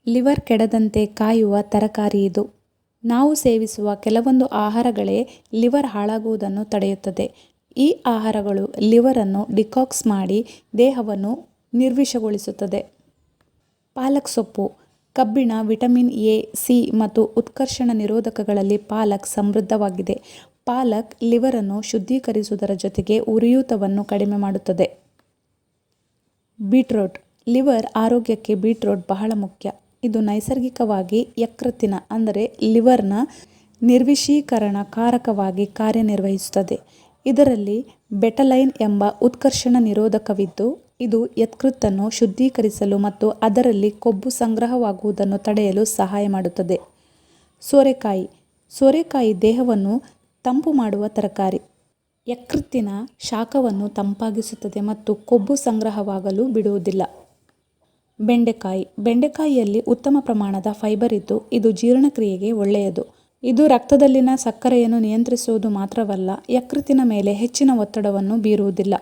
Liver ಕೆಡದಂತೆ ಕಾಯುವ ತರಕಾರಿ ಇದು. ನಾವು ಸೇವಿಸುವ ಕೆಲವೊಂದು ಆಹಾರಗಳೇ ಲಿವರ್ ಹಾಳಾಗುವುದನ್ನು ತಡೆಯುತ್ತದೆ. ಈ ಆಹಾರಗಳು ಲಿವರನ್ನು ಡಿಟಾಕ್ಸ್ ಮಾಡಿ ದೇಹವನ್ನು ನಿರ್ವಿಷಗೊಳಿಸುತ್ತದೆ. ಪಾಲಕ್ ಸೊಪ್ಪು. ಕಬ್ಬಿಣ, ವಿಟಮಿನ್ ಎ, ಸಿ ಮತ್ತು ಉತ್ಕರ್ಷಣ ನಿರೋಧಕಗಳಲ್ಲಿ ಪಾಲಕ್ ಸಮೃದ್ಧವಾಗಿದೆ. ಪಾಲಕ್ ಲಿವರನ್ನು ಶುದ್ಧೀಕರಿಸುವುದರ ಜೊತೆಗೆ ಉರಿಯೂತವನ್ನು ಕಡಿಮೆ ಮಾಡುತ್ತದೆ. ಬೀಟ್ರೂಟ್. ಲಿವರ್ ಆರೋಗ್ಯಕ್ಕೆ ಬೀಟ್ರೂಟ್ ಬಹಳ ಮುಖ್ಯ. ಇದು ನೈಸರ್ಗಿಕವಾಗಿ ಯಕೃತ್ತಿನ ಅಂದರೆ ಲಿವರ್ನ ನಿರ್ವಿಷೀಕರಣ ಕಾರಕವಾಗಿ ಕಾರ್ಯನಿರ್ವಹಿಸುತ್ತದೆ. ಇದರಲ್ಲಿ ಬೆಟಲೈನ್ ಎಂಬ ಉತ್ಕರ್ಷಣ ನಿರೋಧಕವಿದ್ದು, ಇದು ಯಕೃತ್ತನ್ನು ಶುದ್ಧೀಕರಿಸಲು ಮತ್ತು ಅದರಲ್ಲಿ ಕೊಬ್ಬು ಸಂಗ್ರಹವಾಗುವುದನ್ನು ತಡೆಯಲು ಸಹಾಯ ಮಾಡುತ್ತದೆ. ಸೋರೆಕಾಯಿ. ಸೋರೆಕಾಯಿ ದೇಹವನ್ನು ತಂಪು ಮಾಡುವ ತರಕಾರಿ. ಯಕೃತ್ತಿನ ಶಾಖವನ್ನು ತಂಪಾಗಿಸುತ್ತದೆ ಮತ್ತು ಕೊಬ್ಬು ಸಂಗ್ರಹವಾಗಲು ಬಿಡುವುದಿಲ್ಲ. ಬೆಂಡೆಕಾಯಿ. ಬೆಂಡೆಕಾಯಿಯಲ್ಲಿ ಉತ್ತಮ ಪ್ರಮಾಣದ ಫೈಬರ್ ಇದ್ದು, ಇದು ಜೀರ್ಣಕ್ರಿಯೆಗೆ ಒಳ್ಳೆಯದು. ಇದು ರಕ್ತದಲ್ಲಿನ ಸಕ್ಕರೆಯನ್ನು ನಿಯಂತ್ರಿಸುವುದು ಮಾತ್ರವಲ್ಲ, ಯಕೃತ್ತಿನ ಮೇಲೆ ಹೆಚ್ಚಿನ ಒತ್ತಡವನ್ನು ಬೀರುವುದಿಲ್ಲ.